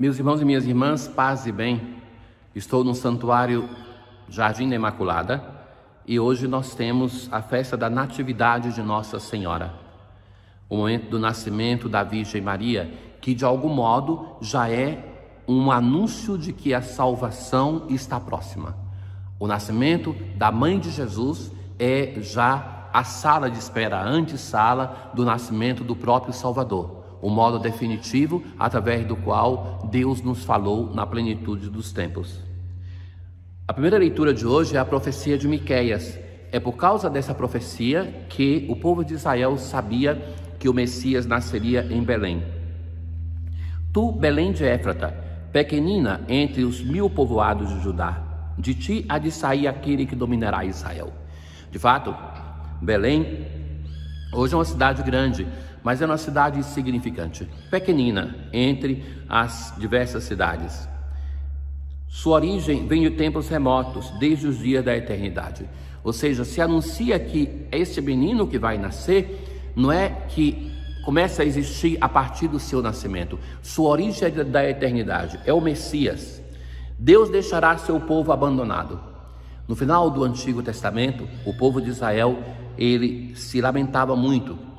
Meus irmãos e minhas irmãs, paz e bem. Estou no Santuário Jardim da Imaculada e hoje nós temos a festa da Natividade de Nossa Senhora. O momento do nascimento da Virgem Maria, que de algum modo já é um anúncio de que a salvação está próxima. O nascimento da Mãe de Jesus é já a sala de espera, a antessala do nascimento do próprio Salvador. O modo definitivo através do qual Deus nos falou na plenitude dos tempos. A primeira leitura de hoje é a profecia de Miqueias. É por causa dessa profecia que o povo de Israel sabia que o Messias nasceria em Belém. Tu, Belém de Éfrata, pequenina entre os 1000 povoados de Judá, de ti há de sair aquele que dominará Israel. De fato, Belém hoje é uma cidade grande, mas é uma cidade insignificante, pequenina entre as diversas cidades. Sua origem vem de tempos remotos, desde os dias da eternidade. Ou seja, se anuncia que este menino que vai nascer, não é que começa a existir a partir do seu nascimento. Sua origem é da eternidade, é o Messias. Deus deixará seu povo abandonado. No final do Antigo Testamento, o povo de Israel, ele se lamentava muito,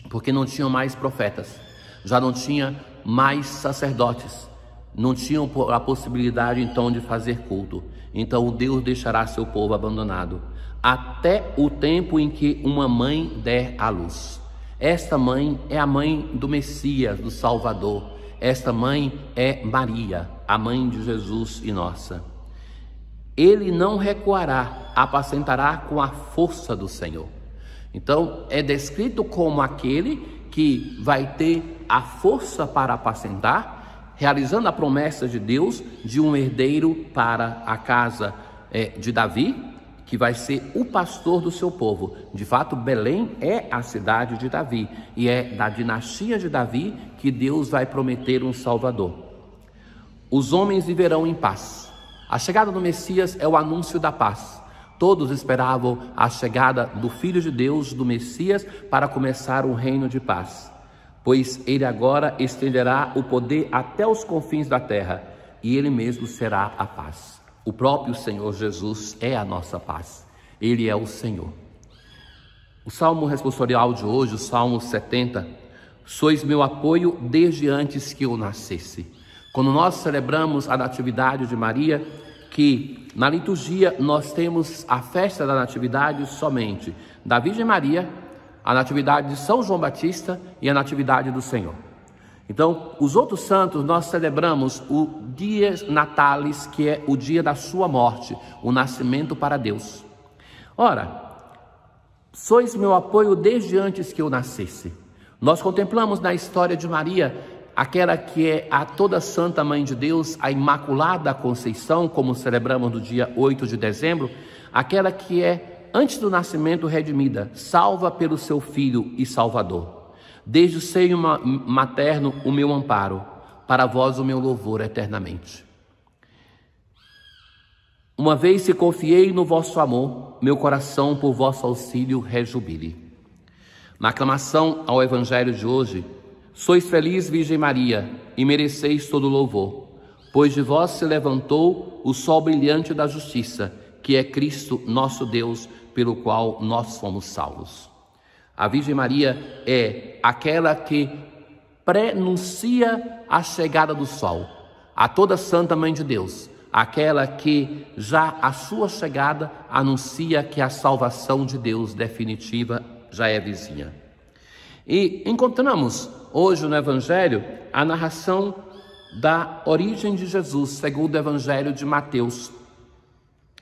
porque não tinham mais profetas, já não tinha mais sacerdotes, não tinham a possibilidade então de fazer culto. Então Deus deixará seu povo abandonado, até o tempo em que uma mãe der à luz. Esta mãe é a mãe do Messias, do Salvador. Esta mãe é Maria, a mãe de Jesus e nossa. Ele não recuará, apacentará com a força do Senhor. Então, é descrito como aquele que vai ter a força para apacentar, realizando a promessa de Deus de um herdeiro para a casa de Davi, que vai ser o pastor do seu povo. De fato, Belém é a cidade de Davi, e é da dinastia de Davi que Deus vai prometer um Salvador. Os homens viverão em paz. A chegada do Messias é o anúncio da paz. Todos esperavam a chegada do Filho de Deus, do Messias, para começar um reino de paz, pois ele agora estenderá o poder até os confins da terra, e ele mesmo será a paz. O próprio Senhor Jesus é a nossa paz, ele é o Senhor. O salmo responsorial de hoje, o Salmo 70, sois meu apoio desde antes que eu nascesse. Quando nós celebramos a Natividade de Maria, que na liturgia nós temos a festa da Natividade somente da Virgem Maria, a Natividade de São João Batista e a Natividade do Senhor. Então, os outros santos nós celebramos o Dies Natalis, que é o dia da sua morte, o nascimento para Deus. Ora, sois meu apoio desde antes que eu nascesse. Nós contemplamos na história de Maria aquela que é a toda santa Mãe de Deus, a Imaculada Conceição, como celebramos no dia 8 de dezembro, aquela que é, antes do nascimento, redimida, salva pelo seu Filho e Salvador. Desde o seio materno, o meu amparo, para vós o meu louvor eternamente. Uma vez se confiei no vosso amor, meu coração por vosso auxílio rejubile. Na aclamação ao Evangelho de hoje, sois feliz, Virgem Maria, e mereceis todo louvor, pois de vós se levantou o sol brilhante da justiça, que é Cristo, nosso Deus, pelo qual nós fomos salvos. A Virgem Maria é aquela que prenuncia a chegada do sol, a toda santa Mãe de Deus, aquela que já a sua chegada anuncia que a salvação de Deus definitiva já é vizinha. E encontramos hoje no Evangelho a narração da origem de Jesus, segundo o Evangelho de Mateus.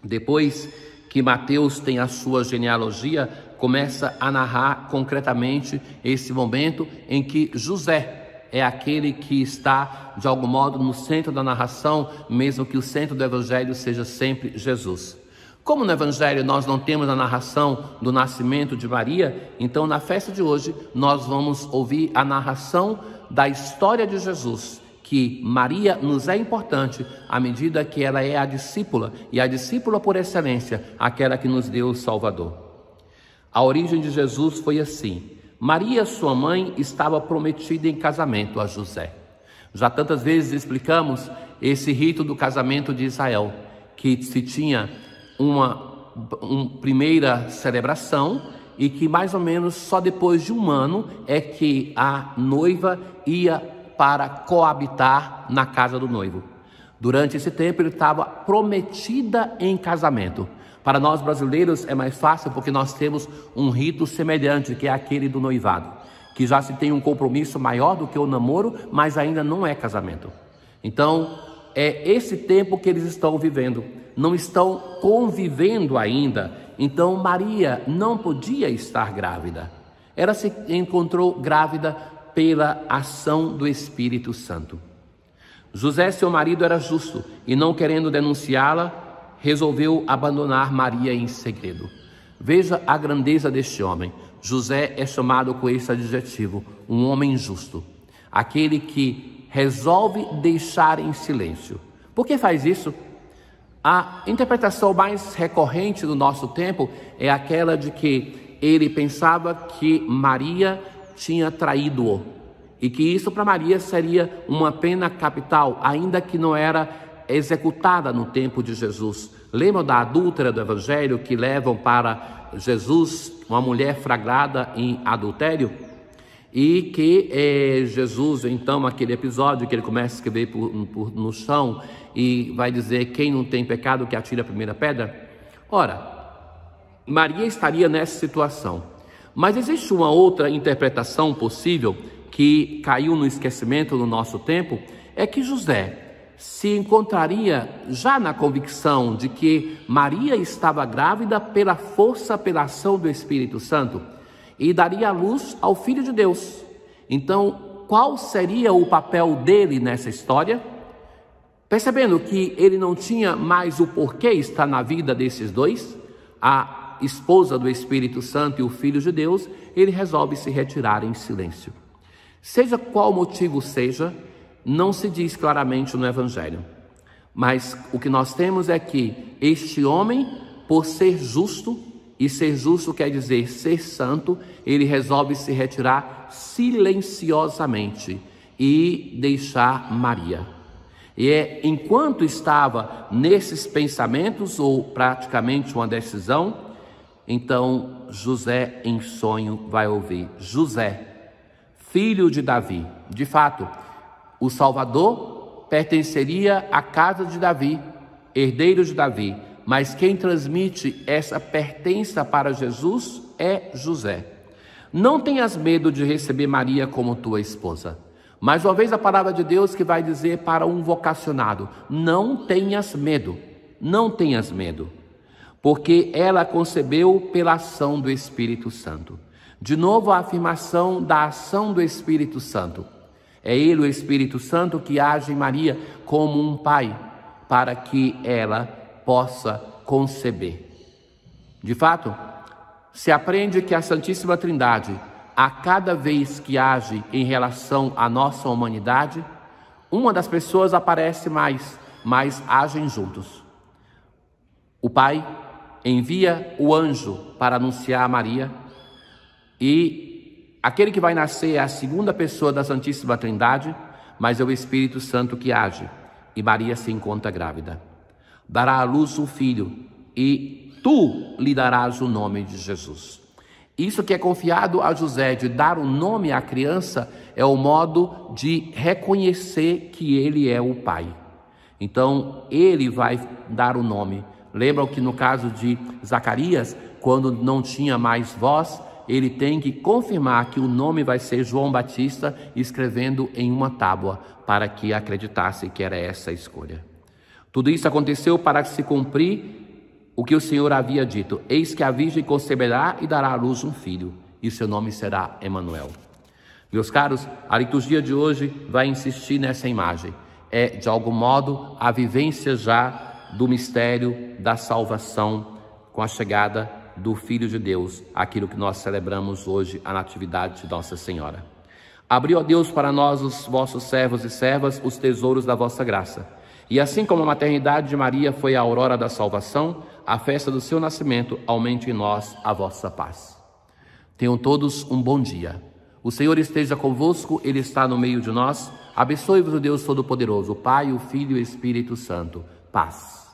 Depois que Mateus tem a sua genealogia, começa a narrar concretamente esse momento em que José é aquele que está, de algum modo, no centro da narração, mesmo que o centro do Evangelho seja sempre Jesus. Como no Evangelho nós não temos a narração do nascimento de Maria, então na festa de hoje nós vamos ouvir a narração da história de Jesus, que Maria nos é importante à medida que ela é a discípula, e a discípula por excelência, aquela que nos deu o Salvador. A origem de Jesus foi assim: Maria, sua mãe, estava prometida em casamento a José. Já tantas vezes explicamos esse rito do casamento de Israel, que se tinha uma primeira celebração e que mais ou menos só depois de um ano é que a noiva ia para coabitar na casa do noivo. Durante esse tempo ele estava prometida em casamento. Para nós brasileiros é mais fácil porque nós temos um rito semelhante, que é aquele do noivado, que já se tem um compromisso maior do que o namoro, mas ainda não é casamento. Então, é esse tempo que eles estão vivendo, não estão convivendo ainda. Então, Maria não podia estar grávida. Ela se encontrou grávida pela ação do Espírito Santo. José, seu marido, era justo e, não querendo denunciá-la, resolveu abandonar Maria em segredo. Veja a grandeza deste homem. José é chamado com esse adjetivo, um homem justo. Aquele que resolve deixar em silêncio. Por que faz isso? A interpretação mais recorrente do nosso tempo é aquela de que ele pensava que Maria tinha traído-o e que isso para Maria seria uma pena capital, ainda que não era executada no tempo de Jesus. Lembram da adúltera do Evangelho que levam para Jesus uma mulher flagrada em adultério? E que Jesus, então, aquele episódio que ele começa a escrever no chão e vai dizer: quem não tem pecado que atire a primeira pedra. Ora, Maria estaria nessa situação. Mas existe uma outra interpretação possível que caiu no esquecimento no nosso tempo, é que José se encontraria já na convicção de que Maria estava grávida pela força, pela ação do Espírito Santo, e daria à luz ao Filho de Deus. Então, qual seria o papel dele nessa história? Percebendo que ele não tinha mais o porquê estar na vida desses dois, a esposa do Espírito Santo e o Filho de Deus, ele resolve se retirar em silêncio. Seja qual motivo seja, não se diz claramente no Evangelho. Mas o que nós temos é que este homem, por ser justo, e ser justo quer dizer ser santo, ele resolve se retirar silenciosamente e deixar Maria. E enquanto estava nesses pensamentos, ou praticamente uma decisão, então José em sonho vai ouvir: José, filho de Davi. De fato, o Salvador pertenceria à casa de Davi, herdeiro de Davi, mas quem transmite essa pertença para Jesus é José. Não tenhas medo de receber Maria como tua esposa. Mais uma vez a palavra de Deus que vai dizer para um vocacionado: não tenhas medo, não tenhas medo, porque ela concebeu pela ação do Espírito Santo. De novo a afirmação da ação do Espírito Santo. É ele, o Espírito Santo, que age em Maria como um pai, para que ela possa conceber. De fato, se aprende que a Santíssima Trindade, a cada vez que age em relação à nossa humanidade, uma das pessoas aparece mais, mas agem juntos. O Pai envia o anjo para anunciar a Maria, e aquele que vai nascer é a segunda pessoa da Santíssima Trindade, mas é o Espírito Santo que age, e Maria se encontra grávida. Dará à luz um filho, e tu lhe darás o nome de Jesus. Isso que é confiado a José, de dar o nome à criança, é o modo de reconhecer que ele é o pai. Então, ele vai dar o nome. Lembram que no caso de Zacarias, quando não tinha mais voz, ele tem que confirmar que o nome vai ser João Batista, escrevendo em uma tábua, para que acreditasse que era essa a escolha. Tudo isso aconteceu para se cumprir o que o Senhor havia dito: eis que a virgem conceberá e dará à luz um filho, e seu nome será Emanuel. Meus caros, a liturgia de hoje vai insistir nessa imagem. É, de algum modo, a vivência já do mistério da salvação com a chegada do Filho de Deus, aquilo que nós celebramos hoje, a Natividade de Nossa Senhora. Abriu, ó Deus, para nós, os vossos servos e servas, os tesouros da vossa graça. E assim como a maternidade de Maria foi a aurora da salvação, a festa do seu nascimento aumente em nós a vossa paz. Tenham todos um bom dia. O Senhor esteja convosco, Ele está no meio de nós. Abençoe-vos o Deus Todo-Poderoso, o Pai, o Filho e o Espírito Santo. Paz.